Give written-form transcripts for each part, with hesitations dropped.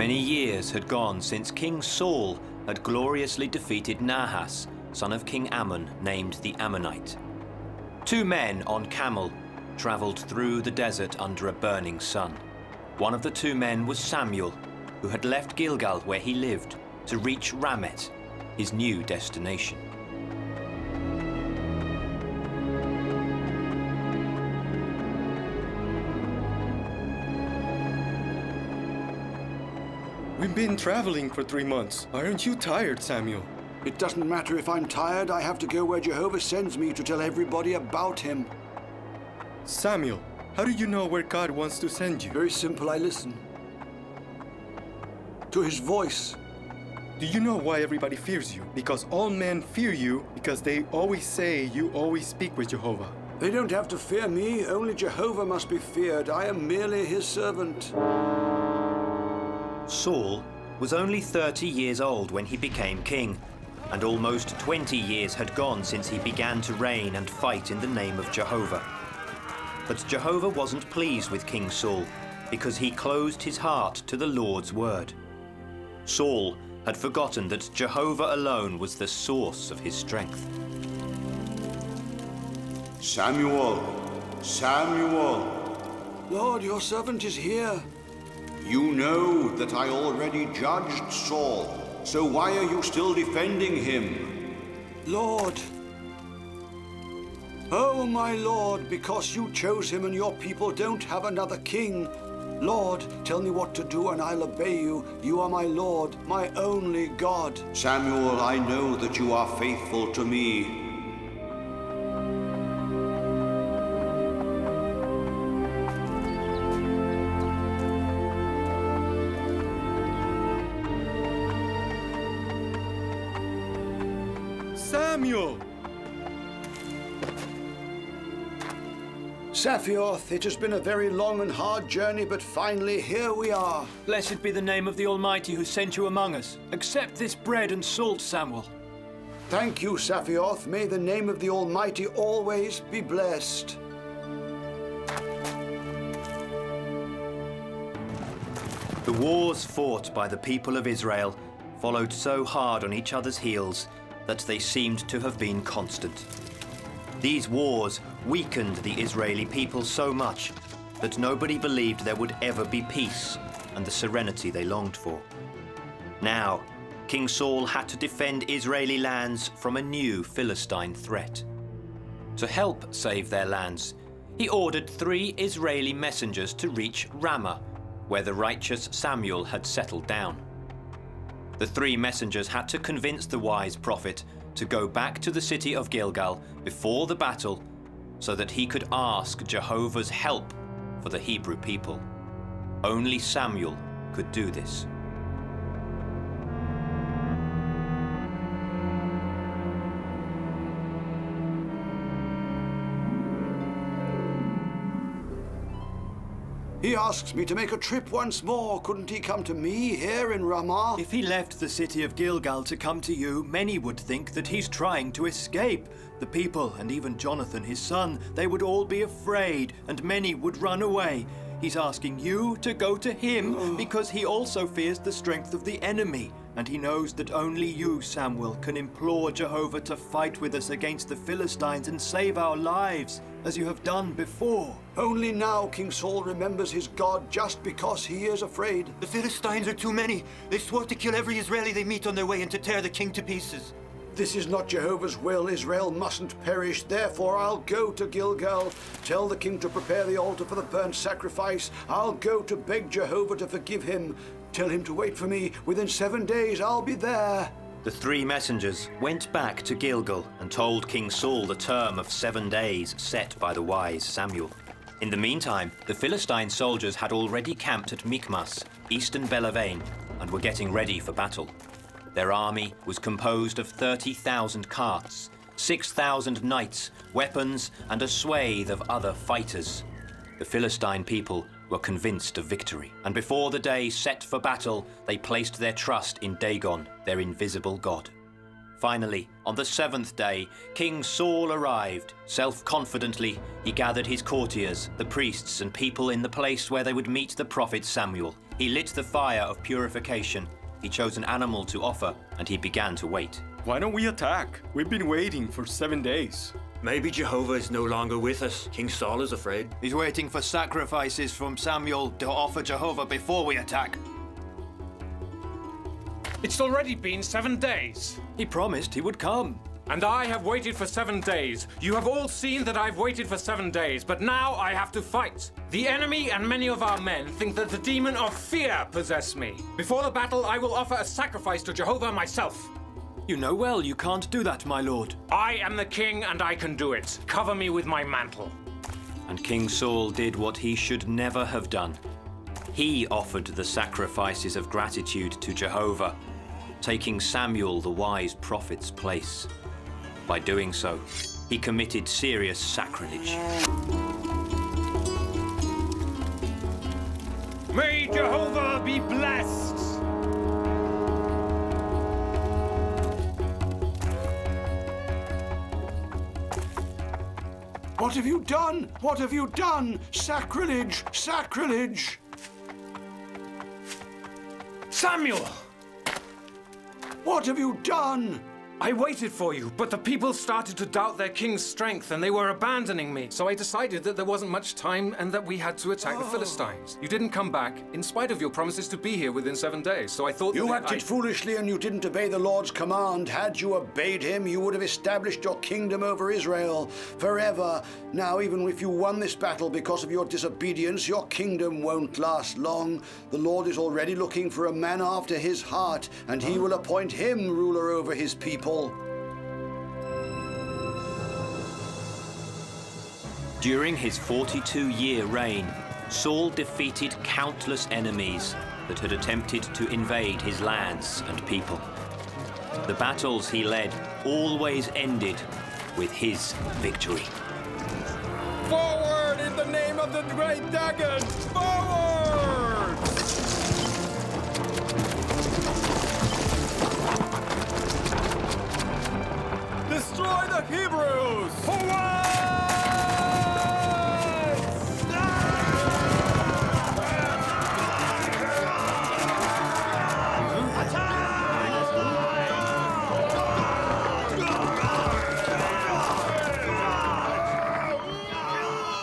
Many years had gone since King Saul had gloriously defeated Nahas, son of King Ammon, named the Ammonite. Two men on camel traveled through the desert under a burning sun. One of the two men was Samuel, who had left Gilgal, where he lived, to reach Ramet, his new destination. We've been traveling for 3 months. Aren't you tired, Samuel? It doesn't matter if I'm tired. I have to go where Jehovah sends me to tell everybody about him. Samuel, how do you know where God wants to send you? Very simple, I listen to his voice. Do you know why everybody fears you? Because all men fear you because they always say you always speak with Jehovah. They don't have to fear me. Only Jehovah must be feared. I am merely his servant. Saul was only 30 years old when he became king, and almost 20 years had gone since he began to reign and fight in the name of Jehovah. But Jehovah wasn't pleased with King Saul because he closed his heart to the Lord's word. Saul had forgotten that Jehovah alone was the source of his strength. Samuel, Samuel. Lord, your servant is here. You know that I already judged Saul, so why are you still defending him? Lord. Oh, my Lord, because you chose him and your people don't have another king. Lord, tell me what to do and I'll obey you. You are my Lord, my only God. Samuel, I know that you are faithful to me. Samuel! Saphioth, it has been a very long and hard journey, but finally here we are. Blessed be the name of the Almighty who sent you among us. Accept this bread and salt, Samuel. Thank you, Saphioth. May the name of the Almighty always be blessed. The wars fought by the people of Israel followed so hard on each other's heels that they seemed to have been constant. These wars weakened the Israeli people so much that nobody believed there would ever be peace and the serenity they longed for. Now, King Saul had to defend Israeli lands from a new Philistine threat. To help save their lands, he ordered 3 Israeli messengers to reach Ramah, where the righteous Samuel had settled down. The 3 messengers had to convince the wise prophet to go back to the city of Gilgal before the battle so that he could ask Jehovah's help for the Hebrew people. Only Samuel could do this. He asks me to make a trip once more. Couldn't he come to me here in Ramah? If he left the city of Gilgal to come to you, many would think that he's trying to escape. The people, and even Jonathan, his son, they would all be afraid, and many would run away. He's asking you to go to him because he also fears the strength of the enemy. And he knows that only you, Samuel, can implore Jehovah to fight with us against the Philistines and save our lives, as you have done before. Only now King Saul remembers his God just because he is afraid. The Philistines are too many. They swore to kill every Israeli they meet on their way and to tear the king to pieces. This is not Jehovah's will. Israel mustn't perish. Therefore, I'll go to Gilgal. Tell the king to prepare the altar for the burnt sacrifice. I'll go to beg Jehovah to forgive him. Tell him to wait for me. Within 7 days, I'll be there. The 3 messengers went back to Gilgal and told King Saul the term of 7 days set by the wise Samuel. In the meantime, the Philistine soldiers had already camped at Michmas, eastern Belavane, and were getting ready for battle. Their army was composed of 30,000 carts, 6,000 knights, weapons, and a swathe of other fighters. The Philistine people were convinced of victory, and before the day set for battle, they placed their trust in Dagon, their invisible god. Finally, on the 7th day, King Saul arrived. Self-confidently, he gathered his courtiers, the priests and people in the place where they would meet the prophet Samuel. He lit the fire of purification. He chose an animal to offer, and he began to wait. Why don't we attack? We've been waiting for 7 days. Maybe Jehovah is no longer with us. King Saul is afraid. He's waiting for sacrifices from Samuel to offer Jehovah before we attack. It's already been 7 days. He promised he would come. And I have waited for 7 days. You have all seen that I've waited for 7 days, but now I have to fight. The enemy and many of our men think that the demon of fear possess me. Before the battle, I will offer a sacrifice to Jehovah myself. You know well you can't do that, my lord. I am the king and I can do it. Cover me with my mantle. And King Saul did what he should never have done. He offered the sacrifices of gratitude to Jehovah, taking Samuel the wise prophet's place. By doing so, he committed serious sacrilege. May Jehovah be blessed! What have you done? What have you done? Sacrilege! Sacrilege! Samuel! What have you done? I waited for you, but the people started to doubt their king's strength and they were abandoning me. So I decided that there wasn't much time and that we had to attack the Philistines. You didn't come back, in spite of your promises to be here within 7 days. So I thought You acted foolishly and you didn't obey the Lord's command. Had you obeyed him, you would have established your kingdom over Israel forever. Now, even if you won this battle because of your disobedience, your kingdom won't last long. The Lord is already looking for a man after his heart, and he will appoint him ruler over his people. During his 42-year reign, Saul defeated countless enemies that had attempted to invade his lands and people. The battles he led always ended with his victory. Forward in the name of the great Dagon! Forward! Destroy the Hebrews! Forward!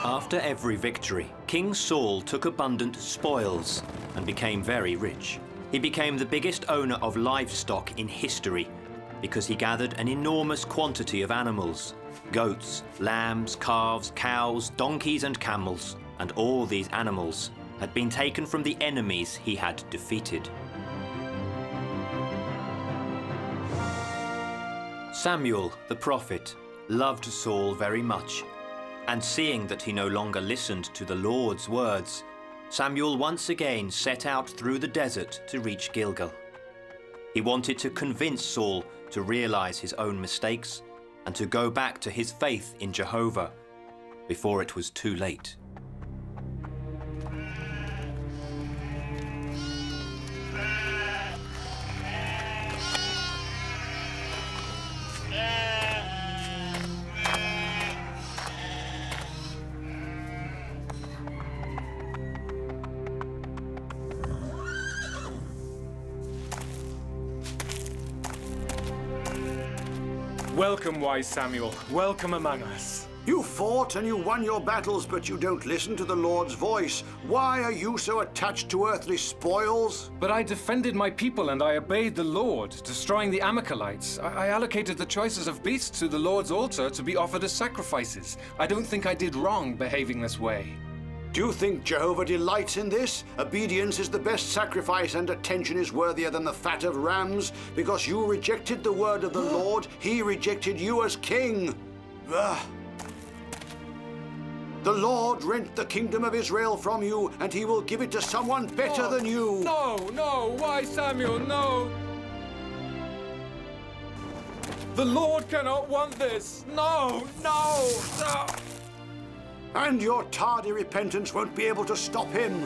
After every victory, King Saul took abundant spoils and became very rich. He became the biggest owner of livestock in history because he gathered an enormous quantity of animals: goats, lambs, calves, cows, donkeys and camels. And all these animals had been taken from the enemies he had defeated. Samuel, the prophet, loved Saul very much. And seeing that he no longer listened to the Lord's words, Samuel once again set out through the desert to reach Gilgal. He wanted to convince Saul to realize his own mistakes and to go back to his faith in Jehovah before it was too late. Welcome, wise Samuel. Welcome among us. You fought and you won your battles, but you don't listen to the Lord's voice. Why are you so attached to earthly spoils? But I defended my people and I obeyed the Lord, destroying the Amalekites. I allocated the choices of beasts to the Lord's altar to be offered as sacrifices. I don't think I did wrong behaving this way. Do you think Jehovah delights in this? Obedience is the best sacrifice and attention is worthier than the fat of rams. Because you rejected the word of the Lord, he rejected you as king. The Lord rent the kingdom of Israel from you, and he will give it to someone better than you. No, wise Samuel, no. The Lord cannot want this. No. And your tardy repentance won't be able to stop him.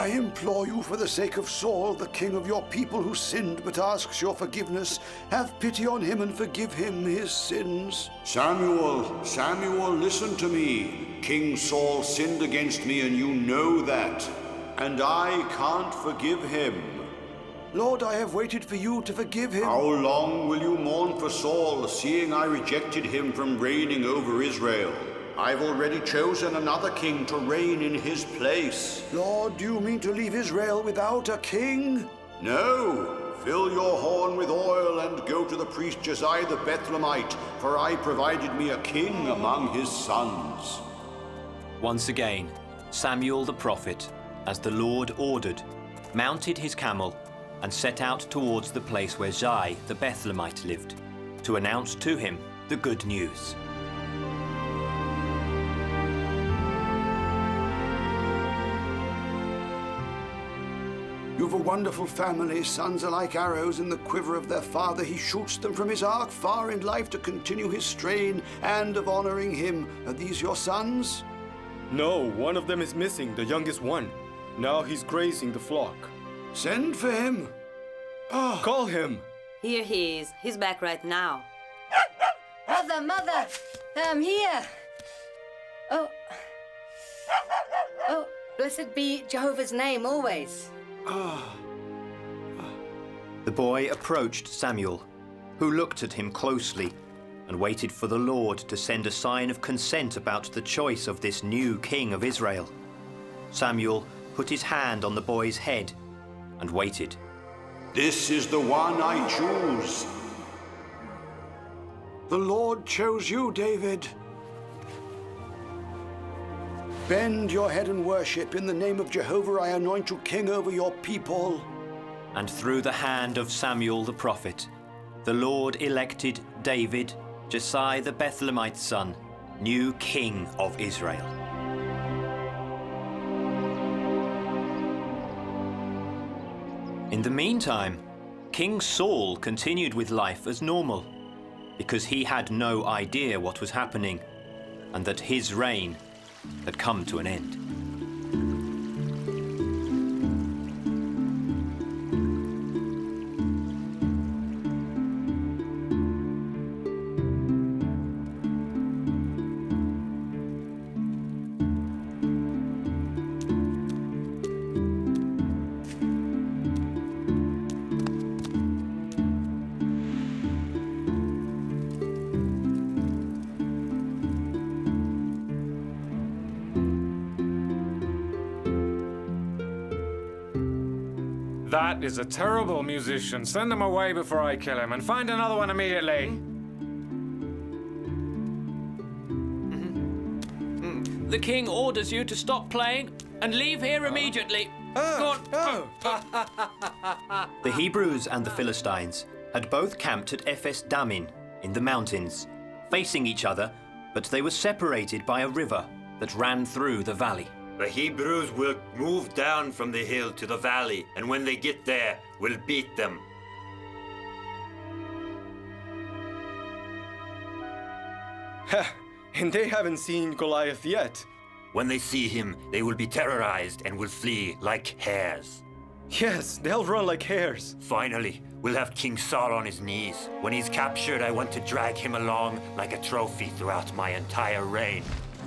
I implore you for the sake of Saul, the king of your people who sinned but asks your forgiveness, have pity on him and forgive him his sins. Samuel, Samuel, listen to me. King Saul sinned against me, and you know that. And I can't forgive him. Lord, I have waited for you to forgive him. How long will you mourn for Saul, seeing I rejected him from reigning over Israel? I've already chosen another king to reign in his place. Lord, do you mean to leave Israel without a king? No. Fill your horn with oil and go to the priest Josiah the Bethlehemite, for I provided me a king among his sons. Once again, Samuel the prophet, as the Lord ordered, mounted his camel and set out towards the place where Josiah the Bethlehemite lived, to announce to him the good news. You've a wonderful family. Sons are like arrows in the quiver of their father. He shoots them from his arc far in life to continue his strain and of honoring him. Are these your sons? No, one of them is missing, the youngest one. Now he's grazing the flock. Send for him. Call him. Here he is. He's back right now. Mother, I'm here. Oh, blessed be Jehovah's name always. The boy approached Samuel, who looked at him closely and waited for the Lord to send a sign of consent about the choice of this new king of Israel. Samuel put his hand on the boy's head and waited. This is the one I choose. The Lord chose you, David. Bend your head and worship. In the name of Jehovah, I anoint you king over your people. And through the hand of Samuel the prophet, the Lord elected David, Josiah the Bethlehemite's son, new king of Israel. In the meantime, King Saul continued with life as normal, because he had no idea what was happening and that his reign had come to an end. That is a terrible musician. Send him away before I kill him, and find another one immediately. The king orders you to stop playing and leave here immediately. Go on. The Hebrews and the Philistines had both camped at Ephes Dammim in the mountains, facing each other, but they were separated by a river that ran through the valley. The Hebrews will move down from the hill to the valley, and when they get there, we'll beat them. And they haven't seen Goliath yet. When they see him, they will be terrorized and will flee like hares. Yes, they'll run like hares. Finally, we'll have King Saul on his knees. When he's captured, I want to drag him along like a trophy throughout my entire reign.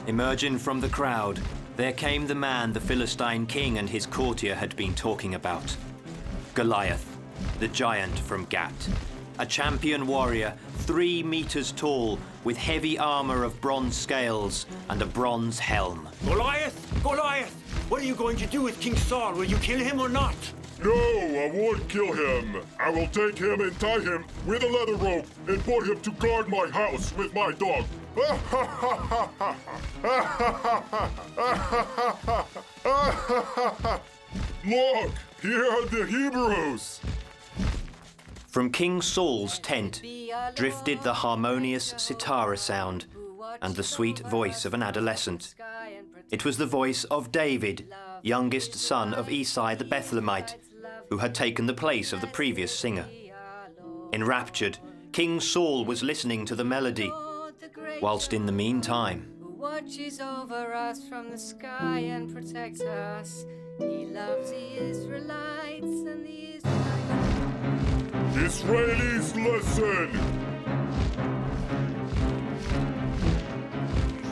Emerging from the crowd, there came the man the Philistine king and his courtier had been talking about. Goliath, the giant from Gath. A champion warrior, 3 meters tall, with heavy armor of bronze scales and a bronze helm. Goliath! Goliath! What are you going to do with King Saul? Will you kill him or not? No, I won't kill him. I will take him and tie him with a leather rope and put him to guard my house with my dog. Look, here are the Hebrews. From King Saul's tent drifted the harmonious sitara sound and the sweet voice of an adolescent. It was the voice of David, youngest son of Isai the Bethlehemite, who had taken the place of the previous singer. Enraptured, King Saul was listening to the melody, whilst in the meantime, Who watches over us from the sky and protects us. He loves the Israelites and the Israelites. Israelis, listen!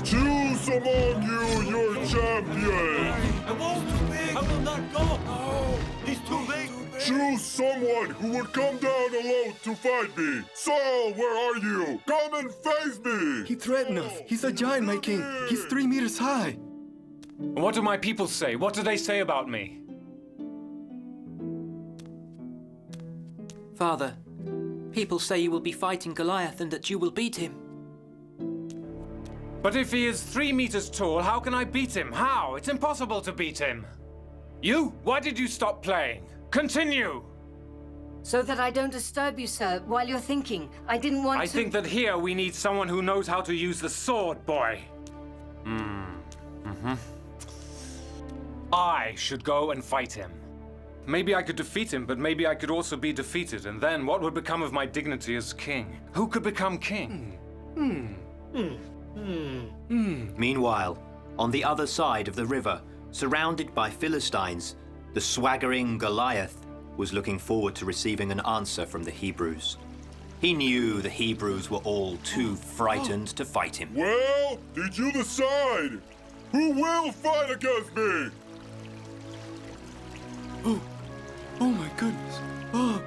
Choose among you your champion! I won't! I will not go! No! He's too late! Choose someone who would come down alone to fight me! Saul, where are you? Come and face me! He threatened us. He's a giant, my king. He's 3 meters high. What do my people say? What do they say about me? Father, people say you will be fighting Goliath and that you will beat him. But if he is 3 meters tall, how can I beat him? How? It's impossible to beat him. You? Why did you stop playing? Continue! So that I don't disturb you, sir, while you're thinking. I didn't want to... I think that here we need someone who knows how to use the sword, boy. I should go and fight him. Maybe I could defeat him, but maybe I could also be defeated, and then what would become of my dignity as king? Who could become king? Meanwhile, on the other side of the river, surrounded by Philistines, the swaggering Goliath was looking forward to receiving an answer from the Hebrews. He knew the Hebrews were all too frightened to fight him. Well, did you decide? Who will fight against me? Oh my goodness. Oh.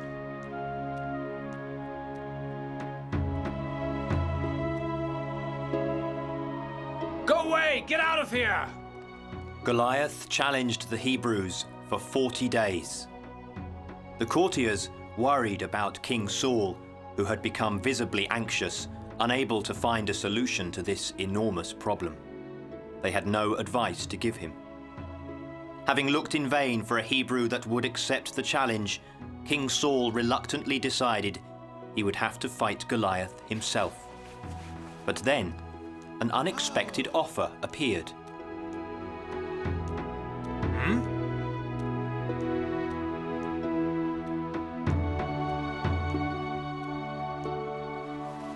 Go away! Get out of here! Goliath challenged the Hebrews for 40 days. The courtiers worried about King Saul, who had become visibly anxious, unable to find a solution to this enormous problem. They had no advice to give him. Having looked in vain for a Hebrew that would accept the challenge, King Saul reluctantly decided he would have to fight Goliath himself. But then, an unexpected offer appeared.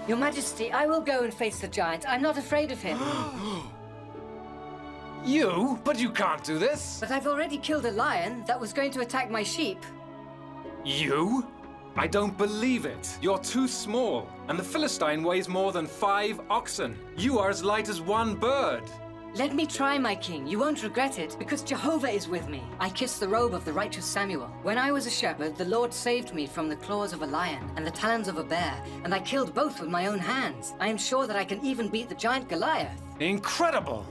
Your Majesty, I will go and face the giant. I'm not afraid of him. You? But you can't do this! But I've already killed a lion that was going to attack my sheep. You? I don't believe it. You're too small, and the Philistine weighs more than 5 oxen. You are as light as 1 bird. Let me try, my king. You won't regret it, because Jehovah is with me. I kissed the robe of the righteous Samuel. When I was a shepherd, the Lord saved me from the claws of a lion and the talons of a bear, and I killed both with my own hands. I am sure that I can even beat the giant Goliath. Incredible!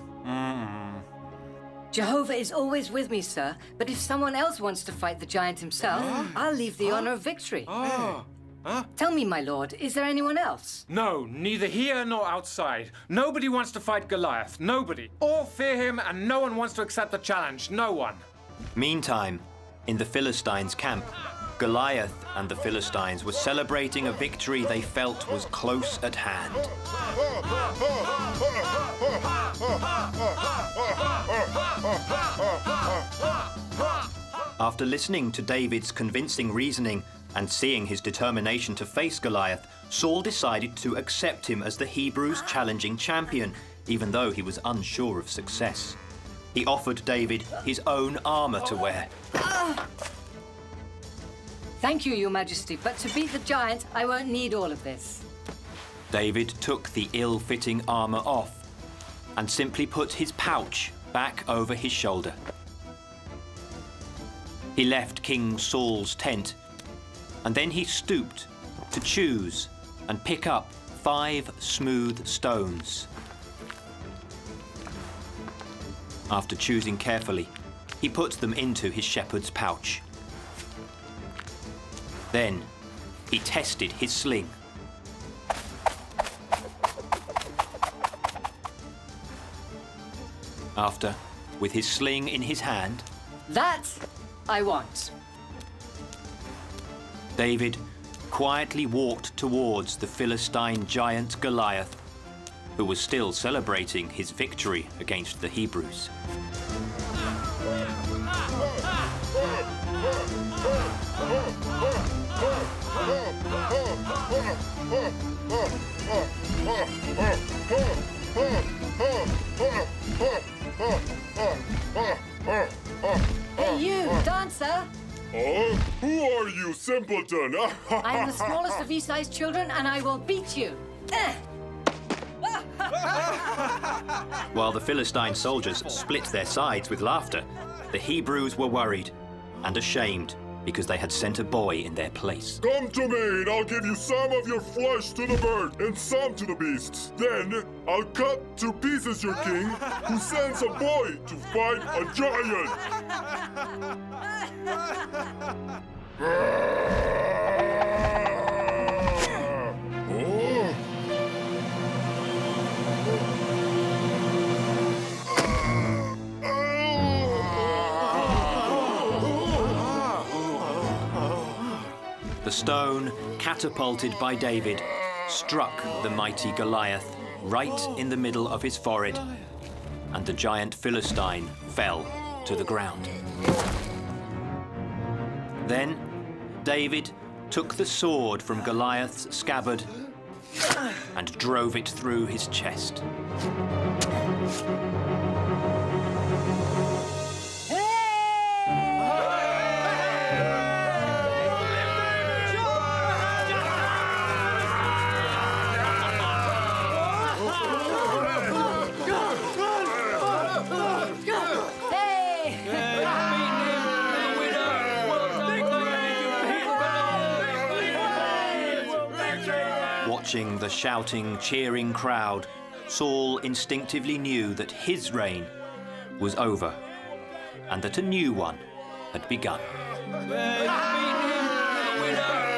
Jehovah is always with me, sir, but if someone else wants to fight the giant himself, I'll leave the honor of victory. Tell me, my lord, is there anyone else? No, neither here nor outside. Nobody wants to fight Goliath. Nobody. All fear him, and no one wants to accept the challenge. No one. Meantime, in the Philistines' camp, Goliath and the Philistines were celebrating a victory they felt was close at hand. After listening to David's convincing reasoning and seeing his determination to face Goliath, Saul decided to accept him as the Hebrews' challenging champion, even though he was unsure of success. He offered David his own armor to wear. Thank you, Your Majesty, but to beat the giant, I won't need all of this. David took the ill-fitting armor off and simply put his pouch back over his shoulder. He left King Saul's tent, and then he stooped to choose and pick up 5 smooth stones. After choosing carefully, he put them into his shepherd's pouch. Then, he tested his sling. After, with his sling in his hand, That I want. David quietly walked towards the Philistine giant Goliath, who was still celebrating his victory against the Hebrews. Hey, Who are you, simpleton? I am the smallest of Esai's children, and I will beat you. While the Philistine soldiers split their sides with laughter, the Hebrews were worried and ashamed because they had sent a boy in their place. Come to me, and I'll give you some of your flesh to the bird and some to the beasts. Then I'll cut to pieces your king, who sends a boy to fight a giant. The stone, catapulted by David, struck the mighty Goliath right in the middle of his forehead, and the giant Philistine fell to the ground. Then David took the sword from Goliath's scabbard and drove it through his chest. Watching the shouting, cheering crowd, Saul instinctively knew that his reign was over and that a new one had begun. Winner!